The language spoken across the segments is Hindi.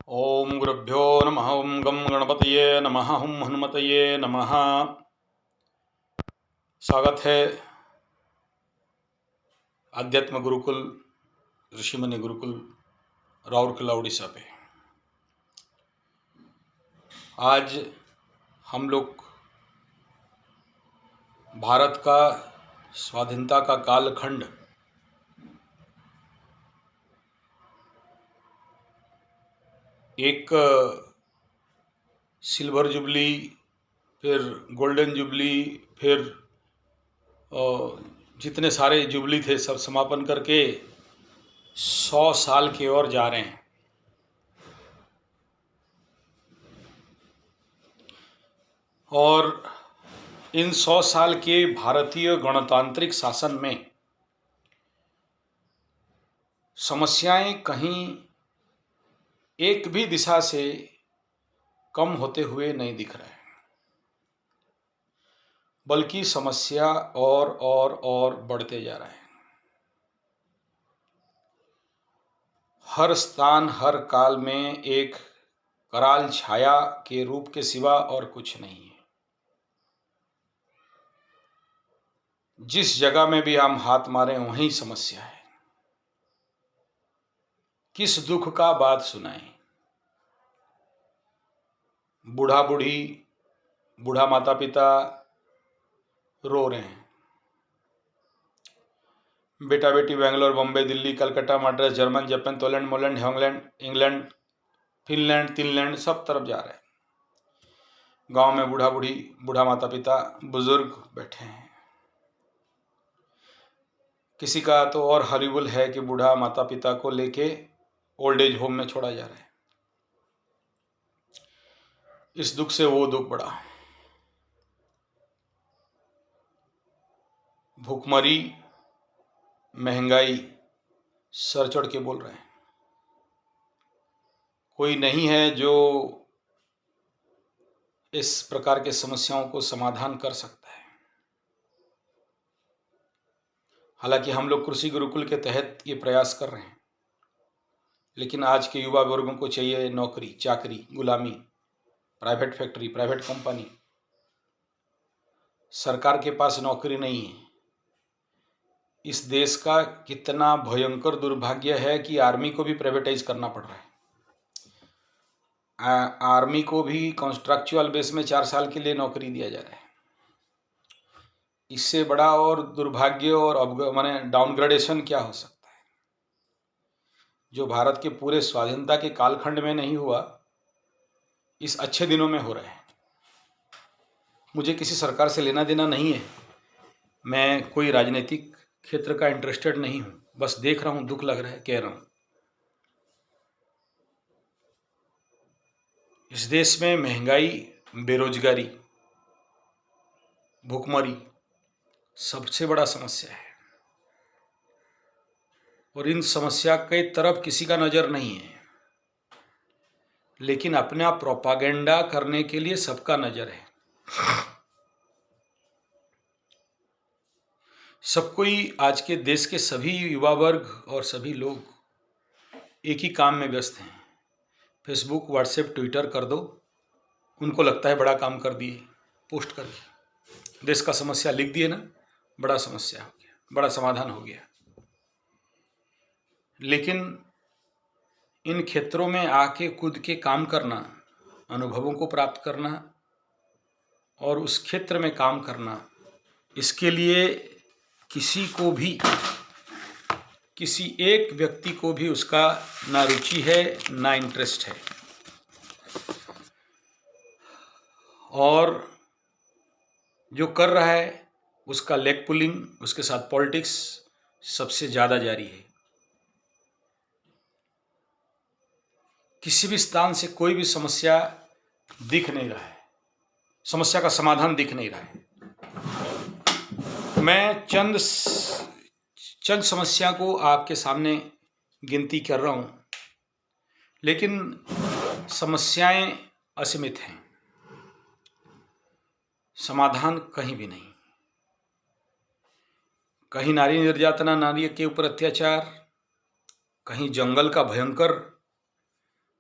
ओम गुरुभ्यो नमः। ओम गम गणपतये नमः। ओम हनुमतये नमः। स्वागत है आध्यात्म गुरुकुल ऋषिमुनि गुरुकुल राउरकेला उड़ीसा पे। आज हम लोग भारत का स्वाधीनता का कालखंड एक सिल्वर जुबली, फिर गोल्डन जुबली, फिर जितने सारे जुबली थे सब समापन करके 100 साल की ओर जा रहे हैं। और इन 100 साल के भारतीय गणतांत्रिक शासन में समस्याएं कहीं एक भी दिशा से कम होते हुए नहीं दिख रहे हैं, बल्कि समस्या और बढ़ते जा रहे हैं। हर स्थान हर काल में एक कराल छाया के रूप के सिवा और कुछ नहीं है। जिस जगह में भी हम हाथ मारें वहीं समस्या है। किस दुख का बात सुनाएं। बूढ़ा बूढ़ी, बूढ़ा माता पिता रो रहे हैं। बेटा बेटी Bangalore, Bombay, Delhi, Calcutta, Madras, German, Japan, Poland, मोलैंड, हॉलैंड, इंग्लैंड, फिनलैंड, तिनलैंड सब तरफ जा रहे हैं। गांव में बूढ़ा बूढ़ी, बूढ़ा माता पिता, बुजुर्ग बैठे हैं। किसी का तो और हॉरिबल है कि बूढ़ा माता पिता को लेके ओल्ड एज होम में छोड़ा जा रहा है। इस दुख से वो दुख बढ़ा। भूखमरी, महंगाई सर चढ़ के बोल रहे हैं। कोई नहीं है जो इस प्रकार के समस्याओं को समाधान कर सकता है। हालांकि हम लोग कृषि गुरुकुल के तहत ये प्रयास कर रहे हैं, लेकिन आज के युवा वर्गों को चाहिए नौकरी, चाकरी, गुलामी, प्राइवेट फैक्ट्री, प्राइवेट कंपनी। सरकार के पास नौकरी नहीं है। इस देश का कितना भयंकर दुर्भाग्य है कि आर्मी को भी प्राइवेटाइज करना पड़ रहा है। आर्मी को भी कॉन्ट्रैक्चुअल बेस में 4 साल के लिए नौकरी दिया जा रहा है। इससे बड़ा और दुर्भाग्य और माने डाउनग्रेडेशन क्या हो सकता है, जो भारत के पूरे स्वाधीनता के कालखंड में नहीं हुआ, इस अच्छे दिनों में हो रहा है। मुझे किसी सरकार से लेना देना नहीं है। मैं कोई राजनीतिक क्षेत्र का इंटरेस्टेड नहीं हूं। बस देख रहा हूं, दुख लग रहा है, कह रहा हूं। इस देश में महंगाई, बेरोजगारी, भूखमरी सबसे बड़ा समस्या है। और इन समस्या के तरफ किसी का नजर नहीं है, लेकिन अपना प्रोपागेंडा करने के लिए सबका नजर है। सब कोई, आज के देश के सभी युवा वर्ग और सभी लोग एक ही काम में व्यस्त हैं। फेसबुक, व्हाट्सएप, ट्विटर कर दो, उनको लगता है बड़ा काम कर दिए। पोस्ट करके देश का समस्या लिख दिए ना, बड़ा समस्या हो गया, बड़ा समाधान हो गया। लेकिन इन क्षेत्रों में आके खुद के काम करना, अनुभवों को प्राप्त करना और उस क्षेत्र में काम करना, इसके लिए किसी को भी, किसी एक व्यक्ति को भी उसका ना रुचि है ना इंटरेस्ट है। और जो कर रहा है उसका लेग पुलिंग, उसके साथ पॉलिटिक्स सबसे ज़्यादा जारी है। किसी भी स्थान से कोई भी समस्या दिख नहीं रहा है, समस्या का समाधान दिख नहीं रहा है। मैं चंद समस्या को आपके सामने गिनती कर रहा हूँ, लेकिन समस्याएं असीमित हैं, समाधान कहीं भी नहीं। कहीं नारी निर्यातना, नारी के ऊपर अत्याचार, कहीं जंगल का भयंकर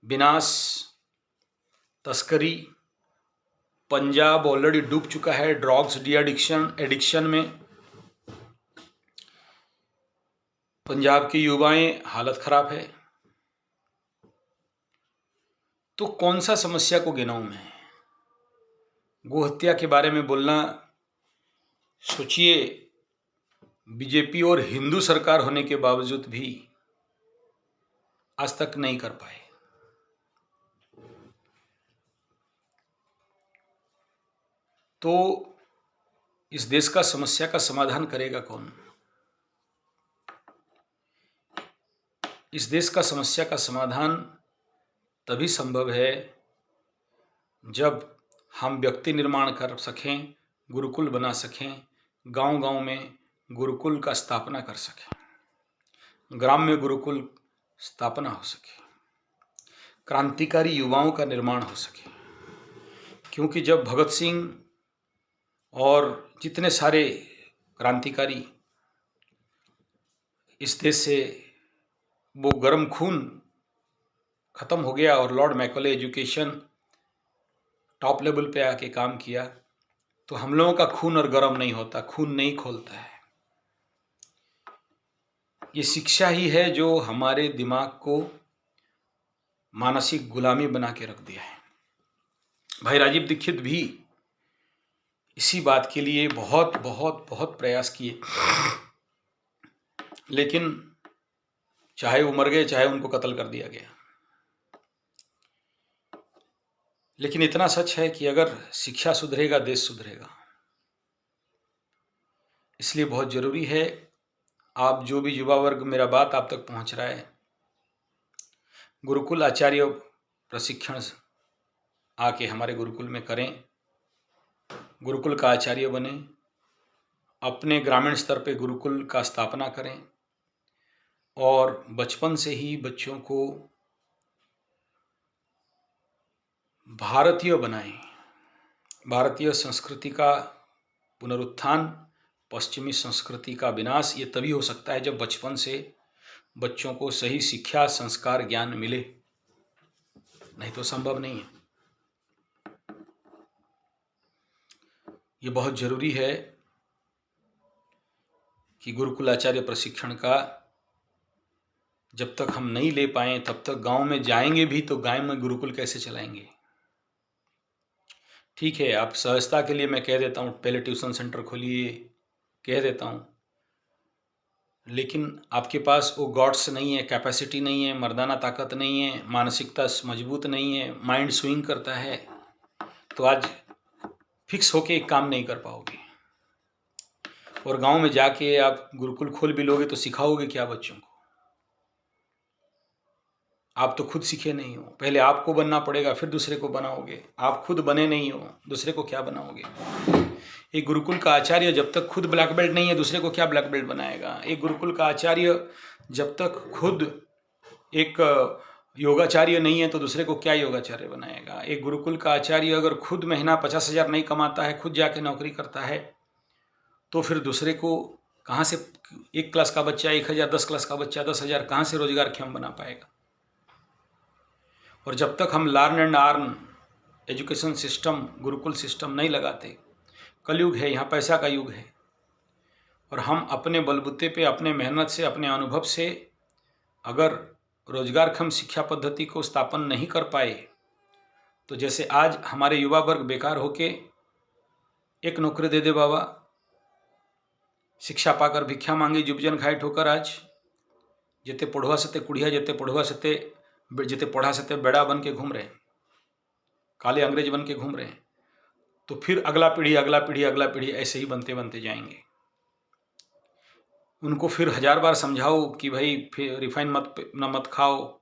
विनाश, तस्करी। पंजाब ऑलरेडी डूब चुका है ड्रग्स एडिक्शन में। पंजाब की युवाएं हालत खराब है। तो कौन सा समस्या को गिनाऊं मैं? गोहत्या के बारे में बोलना, सोचिए, बीजेपी और हिंदू सरकार होने के बावजूद भी आज तक नहीं कर पाए। तो इस देश का समस्या का समाधान करेगा कौन? इस देश का समस्या का समाधान तभी संभव है जब हम व्यक्ति निर्माण कर सकें, गुरुकुल बना सकें, गांव-गांव में गुरुकुल का स्थापना कर सकें, ग्राम में गुरुकुल स्थापना हो सके, क्रांतिकारी युवाओं का निर्माण हो सके। क्योंकि जब भगत सिंह और जितने सारे क्रांतिकारी इस देश से वो गर्म खून खत्म हो गया और Lord Macaulay education top level पे आके काम किया, तो हम लोगों का खून और गर्म नहीं होता, खून नहीं खोलता है। ये शिक्षा ही है जो हमारे दिमाग को मानसिक गुलामी बना के रख दिया है। भाई राजीव दीक्षित भी इसी बात के लिए बहुत बहुत बहुत प्रयास किए, लेकिन चाहे वो मर गए, चाहे उनको कत्ल कर दिया गया। लेकिन इतना सच है कि अगर शिक्षा सुधरेगा, देश सुधरेगा। इसलिए बहुत जरूरी है, आप जो भी युवा वर्ग मेरा बात आप तक पहुंच रहा है, गुरुकुल आचार्य प्रशिक्षण आके हमारे गुरुकुल में करें, गुरुकुल का आचार्य बने, अपने ग्रामीण स्तर पे गुरुकुल का स्थापना करें और बचपन से ही बच्चों को भारतीय बनाएं। भारतीय संस्कृति का पुनरुत्थान, पश्चिमी संस्कृति का विनाश ये तभी हो सकता है जब बचपन से बच्चों को सही शिक्षा, संस्कार, ज्ञान मिले, नहीं तो संभव नहीं है। ये बहुत जरूरी है कि गुरुकुल आचार्य प्रशिक्षण का जब तक हम नहीं ले पाए तब तक गांव में जाएंगे भी तो गांव में गुरुकुल कैसे चलाएंगे? ठीक है, आप सहजता के लिए मैं कह देता हूँ पहले ट्यूशन सेंटर खोलिए, कह देता हूँ, लेकिन आपके पास वो गॉड्स नहीं है, कैपेसिटी नहीं है, मर्दाना ताकत नहीं है, मानसिकता मजबूत नहीं है, माइंड स्विंग करता है, तो आज फिक्स होके एक काम नहीं कर पाओगे। और गांव में जाके आप गुरुकुल खोल भी लोगे तो सिखाओगे क्या बच्चों को? आप तो खुद सीखे नहीं हो, पहले आपको बनना पड़ेगा, फिर दूसरे को बनाओगे। आप खुद बने नहीं हो, दूसरे को क्या बनाओगे? एक गुरुकुल का आचार्य जब तक खुद ब्लैक बेल्ट नहीं है, दूसरे को क्या ब्लैक बेल्ट बनाएगा? एक गुरुकुल का आचार्य जब तक खुद एक योगाचार्य नहीं है तो दूसरे को क्या योगाचार्य बनाएगा? एक गुरुकुल का आचार्य अगर खुद महीना 50,000 नहीं कमाता है, खुद जाके नौकरी करता है, तो फिर दूसरे को कहाँ से, एक क्लास का बच्चा 1,000, 10 क्लास का बच्चा 10,000 कहाँ से रोजगारक्षम बना पाएगा? और जब तक हम learn and earn education system, Gurukul system नहीं लगाते, कलयुग है, यहाँ पैसा का युग है, और हम अपने बलबूते पे, अपने मेहनत से, अपने अनुभव से अगर रोजगारक्षम शिक्षा पद्धति को स्थापन नहीं कर पाए, तो जैसे आज हमारे युवा वर्ग बेकार होके एक नौकरी दे दे बाबा, शिक्षा पाकर भिक्षा मांगी, जुबजन खाए ठोकर, आज जिते पढ़ुआ सते कुड़िया, जिते पढ़ुआ सते जिते पढ़ा सते बेड़ा बन के घूम रहे हैं, काले अंग्रेज बन के घूम रहे हैं, तो फिर अगला पीढ़ी अगला पीढ़ी अगला पीढ़ी ऐसे ही बनते बनते जाएंगे। उनको फिर 1000 बार समझाओ कि भाई फिर रिफाइन मत खाओ,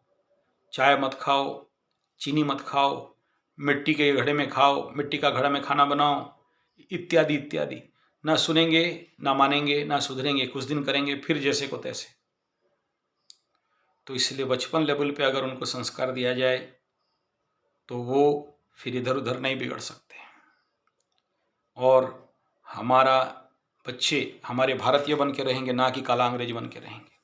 चाय मत खाओ, चीनी मत खाओ, मिट्टी के घड़े में खाओ, मिट्टी का घड़ा में खाना बनाओ, इत्यादि इत्यादि, ना सुनेंगे, ना मानेंगे, ना सुधरेंगे, कुछ दिन करेंगे फिर जैसे को तैसे। तो इसलिए बचपन लेवल पे अगर उनको संस्कार दिया जाए तो वो फिर इधर उधर नहीं बिगड़ सकते, और हमारा बच्चे हमारे भारतीय बन के रहेंगे, ना कि काला अंग्रेज बन के रहेंगे।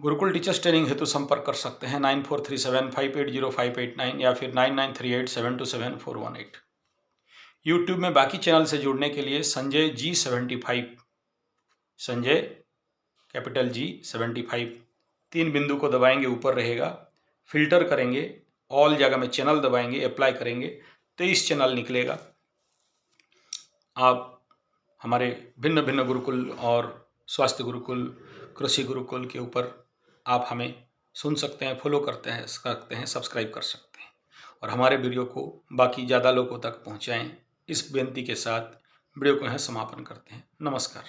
गुरुकुल टीचर्स ट्रेनिंग हेतु संपर्क कर सकते हैं 9437580589 या फिर 9938727418। यूट्यूब में बाकी चैनल से जुड़ने के लिए Sanjay G75, Sanjay capital G75 3 बिंदु को दबाएंगे, ऊपर रहेगा, फिल्टर करेंगे, ऑल जगह में चैनल दबाएंगे, अप्लाई करेंगे, 23 चैनल निकलेगा। आप हमारे भिन्न भिन्न गुरुकुल और स्वास्थ्य गुरुकुल, कृषि गुरुकुल के ऊपर आप हमें सुन सकते हैं, फॉलो करते हैं, सब्सक्राइब कर सकते हैं और हमारे वीडियो को बाकी ज़्यादा लोगों तक पहुँचाएँ। इस बेनती के साथ वीडियो को यहाँ समापन करते हैं। नमस्कार।